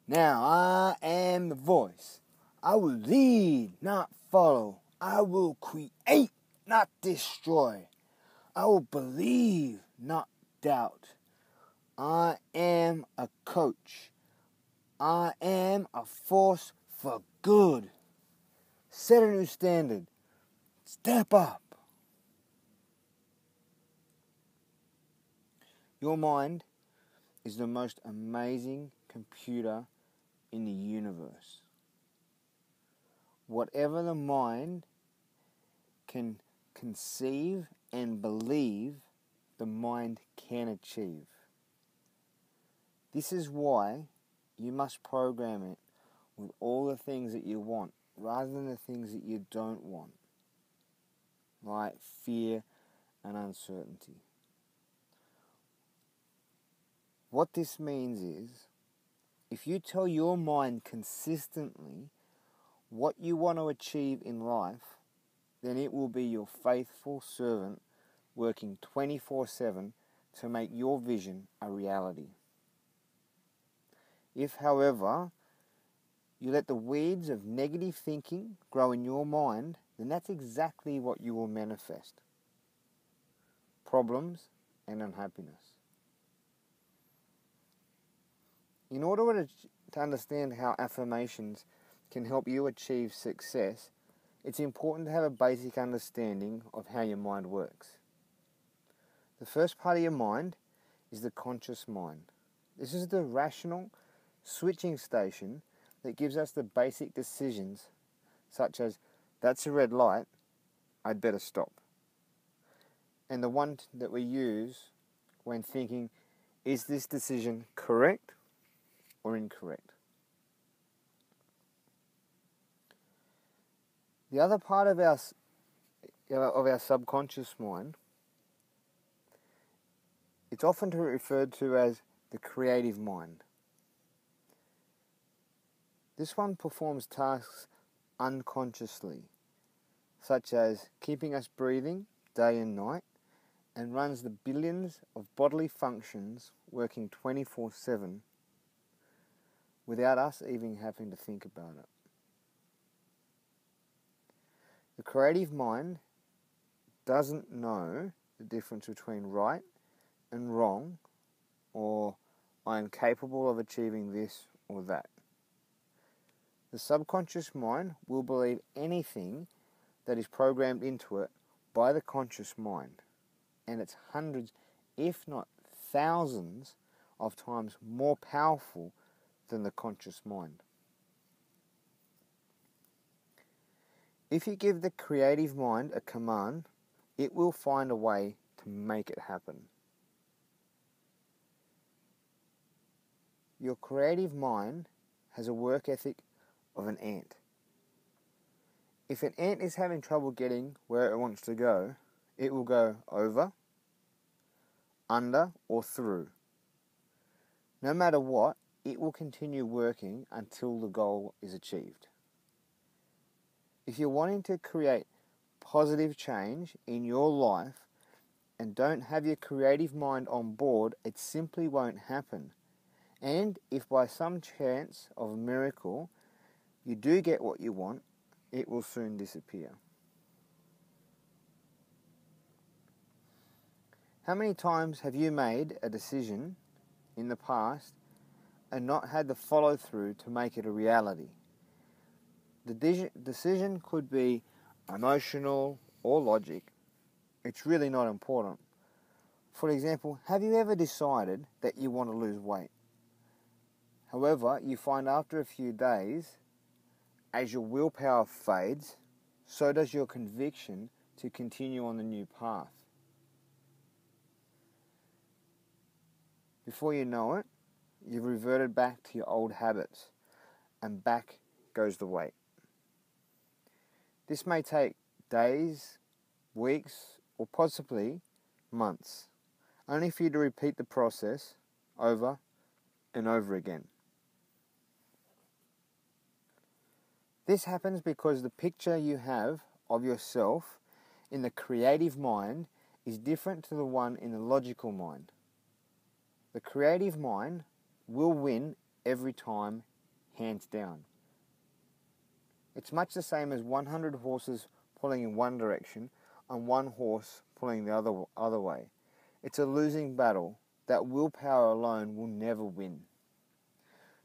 Now I am the voice. I will lead, not follow. I will create, not destroy. I will believe, not doubt. I am a coach. I am a force for good. Set a new standard. Step up. Your mind is the most amazing computer in the universe. Whatever the mind can conceive and believe, the mind can achieve. This is why you must program it with all the things that you want rather than the things that you don't want, like fear and uncertainty. What this means is, if you tell your mind consistently what you want to achieve in life, then it will be your faithful servant working 24/7 to make your vision a reality. If, however, you let the weeds of negative thinking grow in your mind, then that's exactly what you will manifest: problems and unhappiness. In order to understand how affirmations can help you achieve success, it's important to have a basic understanding of how your mind works. The first part of your mind is the conscious mind. This is the rational switching station that gives us the basic decisions, such as, that's a red light, I'd better stop. And the one that we use when thinking, is this decision correct or incorrect? The other part of our subconscious mind, it's often referred to as the creative mind. This one performs tasks unconsciously, such as keeping us breathing day and night, and runs the billions of bodily functions working 24/7 without us even having to think about it. The creative mind doesn't know the difference between right and wrong, or I am capable of achieving this or that. The subconscious mind will believe anything that is programmed into it by the conscious mind, and it's hundreds, if not thousands, of times more powerful than the conscious mind. If you give the creative mind a command, it will find a way to make it happen. Your creative mind has a work ethic of an ant. If an ant is having trouble getting where it wants to go, it will go over, under, or through. No matter what, it will continue working until the goal is achieved. If you're wanting to create positive change in your life and don't have your creative mind on board, it simply won't happen. And if by some chance of a miracle you do get what you want, it will soon disappear. How many times have you made a decision in the past and not had the follow through to make it a reality? The decision could be emotional or logic. It's really not important. For example, have you ever decided that you want to lose weight? However, you find after a few days, as your willpower fades, so does your conviction to continue on the new path. Before you know it, you've reverted back to your old habits, and back goes the weight. This may take days, weeks, or possibly months, only for you to repeat the process over and over again. This happens because the picture you have of yourself in the creative mind is different to the one in the logical mind. The creative mind will win every time, hands down. It's much the same as 100 horses pulling in one direction and one horse pulling the other way. It's a losing battle that willpower alone will never win.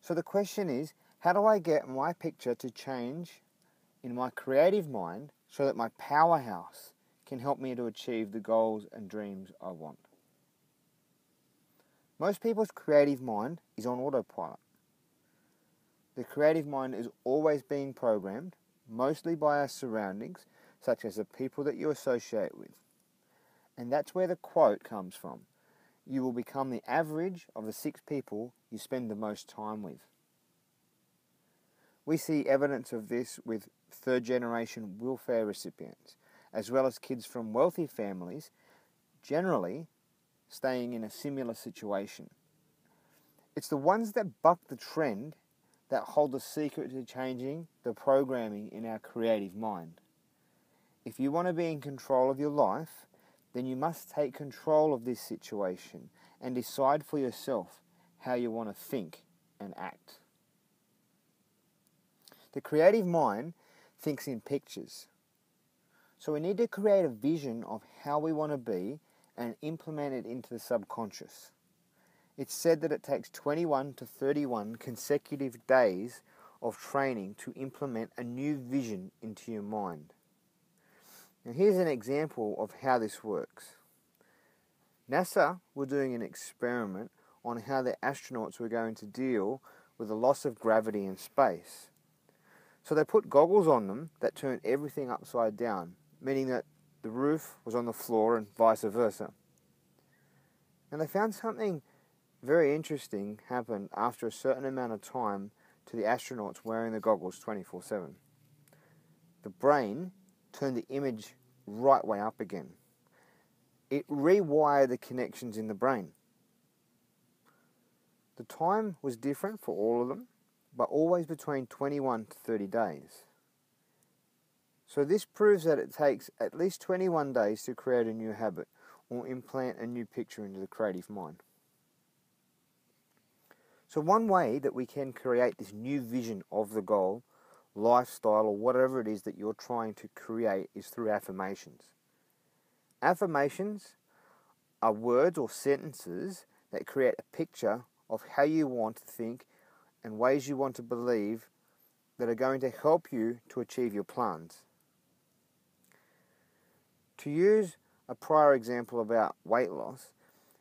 So the question is, how do I get my picture to change in my creative mind so that my powerhouse can help me to achieve the goals and dreams I want? Most people's creative mind is on autopilot. The creative mind is always being programmed, mostly by our surroundings, such as the people that you associate with. And that's where the quote comes from. You will become the average of the 6 people you spend the most time with. We see evidence of this with third-generation welfare recipients, as well as kids from wealthy families, generally staying in a similar situation. It's the ones that buck the trend that hold the secret to changing the programming in our creative mind. If you want to be in control of your life, then you must take control of this situation and decide for yourself how you want to think and act. The creative mind thinks in pictures. So we need to create a vision of how we want to be and implement it into the subconscious. It's said that it takes 21 to 31 consecutive days of training to implement a new vision into your mind. And here's an example of how this works. NASA were doing an experiment on how the astronauts were going to deal with the loss of gravity in space. So they put goggles on them that turned everything upside down, meaning that the roof was on the floor and vice versa. And they found something very interesting happened after a certain amount of time to the astronauts wearing the goggles 24/7. The brain turned the image right way up again. It rewired the connections in the brain. The time was different for all of them, but always between 21 to 30 days. So this proves that it takes at least 21 days to create a new habit or implant a new picture into the creative mind. So one way that we can create this new vision of the goal, lifestyle, or whatever it is that you're trying to create is through affirmations. Affirmations are words or sentences that create a picture of how you want to think and ways you want to believe that are going to help you to achieve your plans. To use a prior example about weight loss,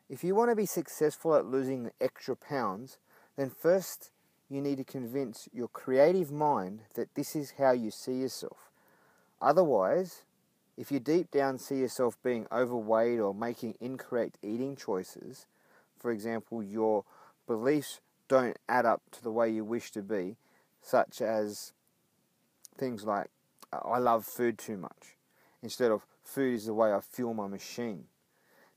if you want to be successful at losing the extra pounds, then first you need to convince your creative mind that this is how you see yourself. Otherwise, if you deep down see yourself being overweight or making incorrect eating choices, for example, your beliefs don't add up to the way you wish to be, such as things like, I love food too much, instead of food is the way I fuel my machine.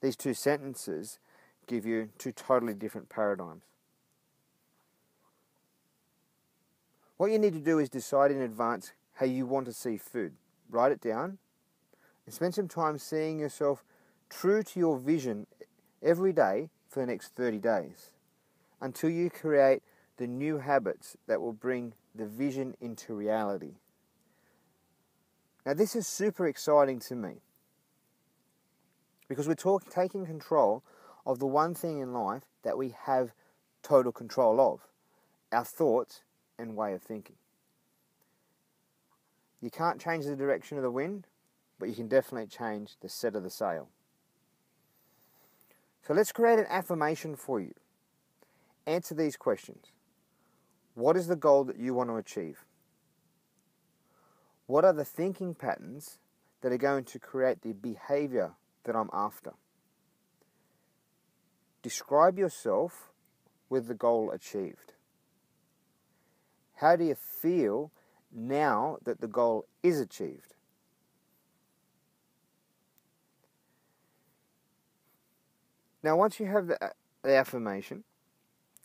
These two sentences give you two totally different paradigms. What you need to do is decide in advance how you want to see food. Write it down and spend some time seeing yourself true to your vision every day for the next 30 days until you create the new habits that will bring the vision into reality. Now this is super exciting to me because we're taking control of the one thing in life that we have total control of, our thoughts and way of thinking. You can't change the direction of the wind, but you can definitely change the set of the sail. So let's create an affirmation for you. Answer these questions. What is the goal that you want to achieve? What are the thinking patterns that are going to create the behavior that I'm after? Describe yourself with the goal achieved. How do you feel now that the goal is achieved? Now, once you have the affirmation,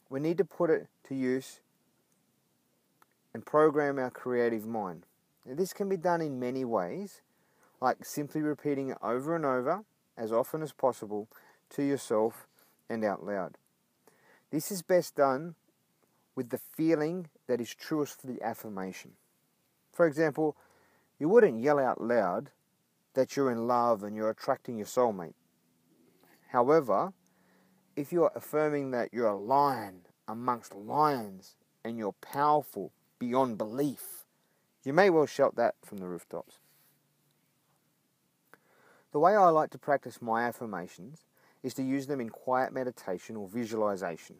we need to put it to use and program our creative mind. Now, this can be done in many ways, like simply repeating it over and over, as often as possible, to yourself and out loud. This is best done with the feeling that is truest for the affirmation. For example, you wouldn't yell out loud that you're in love and you're attracting your soulmate. However, if you're affirming that you're a lion amongst lions and you're powerful beyond belief, you may well shout that from the rooftops. The way I like to practice my affirmations is to use them in quiet meditation or visualization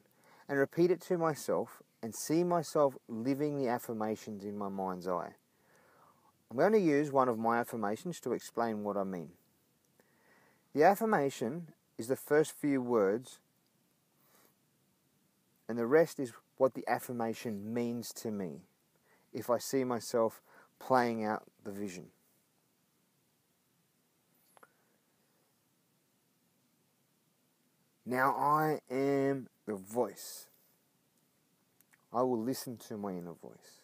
and repeat it to myself and see myself living the affirmations in my mind's eye. I'm going to use one of my affirmations to explain what I mean. The affirmation is the first few words, and the rest is what the affirmation means to me if I see myself playing out the vision. Now I am the voice. I will listen to my inner voice.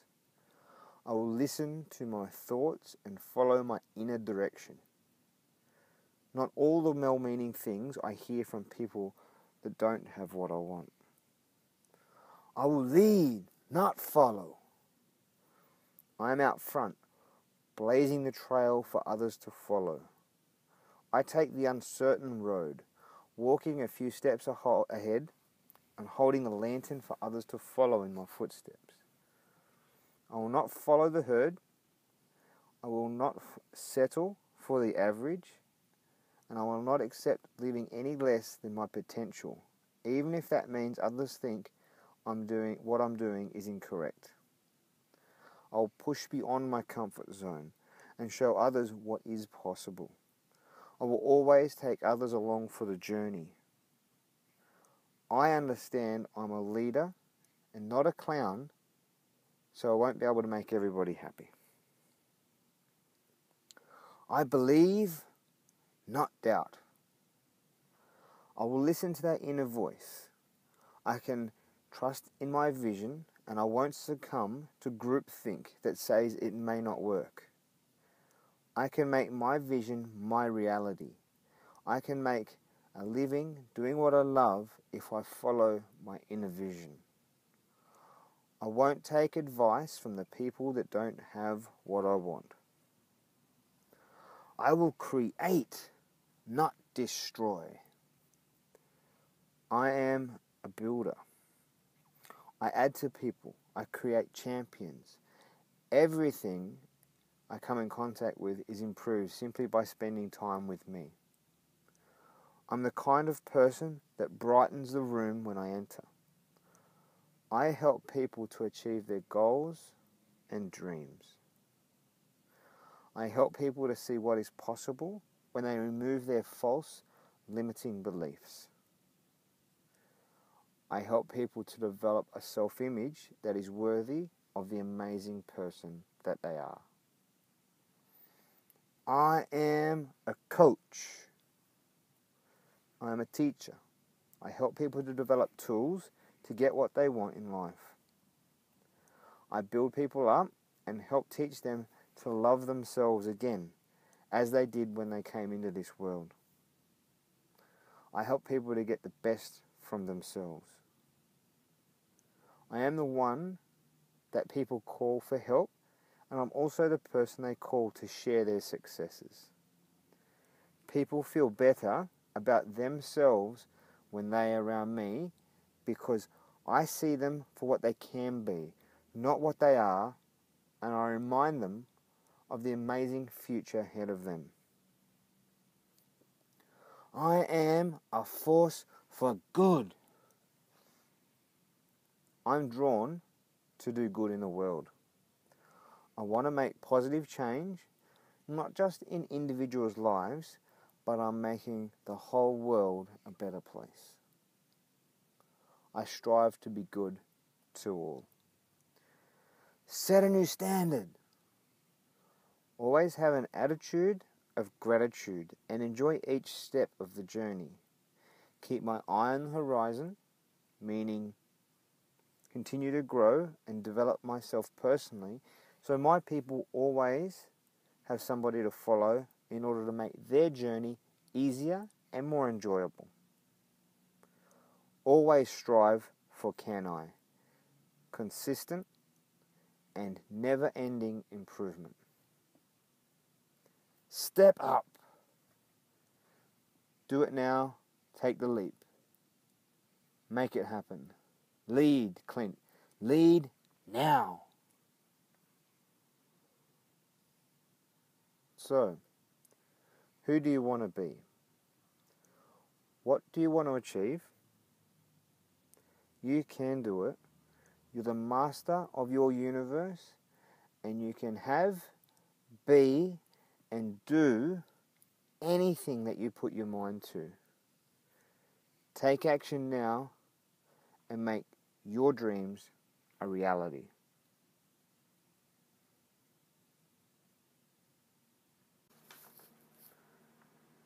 I will listen to my thoughts and follow my inner direction. Not all the well-meaning things I hear from people that don't have what I want. I will lead, not follow. I am out front, blazing the trail for others to follow. I take the uncertain road, walking a few steps ahead and holding the lantern for others to follow in my footsteps. I will not follow the herd. I will not settle for the average. And I will not accept living any less than my potential, even if that means others think what I'm doing is incorrect. I'll push beyond my comfort zone and show others what is possible. I will always take others along for the journey. I understand I'm a leader and not a clown, so I won't be able to make everybody happy. I believe, not doubt. I will listen to that inner voice. I can trust in my vision, and I won't succumb to groupthink that says it may not work. I can make my vision my reality. I can make a living doing what I love if I follow my inner vision. I won't take advice from the people that don't have what I want. I will create, not destroy. I am a builder. I add to people. I create champions. Everything I come in contact with is improved simply by spending time with me. I'm the kind of person that brightens the room when I enter. I help people to achieve their goals and dreams. I help people to see what is possible when they remove their false, limiting beliefs. I help people to develop a self-image that is worthy of the amazing person that they are. I am a coach. I am a teacher. I help people to develop tools to get what they want in life. I build people up and help teach them to love themselves again, as they did when they came into this world. I help people to get the best from themselves. I am the one that people call for help, and I'm also the person they call to share their successes. People feel better about themselves when they are around me because I see them for what they can be, not what they are, and I remind them of the amazing future ahead of them. I am a force for good. I'm drawn to do good in the world. I want to make positive change, not just in individuals' lives, but I'm making the whole world a better place. I strive to be good to all. Set a new standard. Always have an attitude of gratitude and enjoy each step of the journey. Keep my eye on the horizon, meaning continue to grow and develop myself personally, so my people always have somebody to follow in order to make their journey easier and more enjoyable. Always strive for can I. consistent, and never-ending improvement. Step up. Do it now. Take the leap. Make it happen. Lead, Clint. Lead now. So, who do you want to be? What do you want to achieve? You can do it. You're the master of your universe, and you can have, be, and do anything that you put your mind to. Take action now and make your dreams a reality.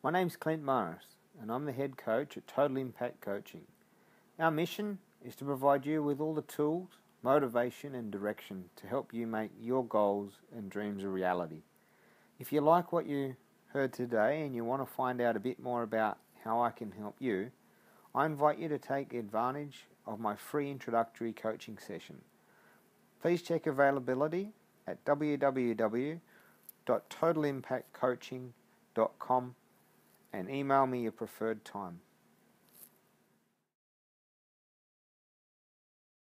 My name's Clint Morris, and I'm the head coach at Total Impact Coaching. Our mission is to provide you with all the tools, motivation and direction to help you make your goals and dreams a reality. If you like what you heard today and you want to find out a bit more about how I can help you, I invite you to take advantage of my free introductory coaching session. Please check availability at www.totalimpactcoaching.com and email me your preferred time.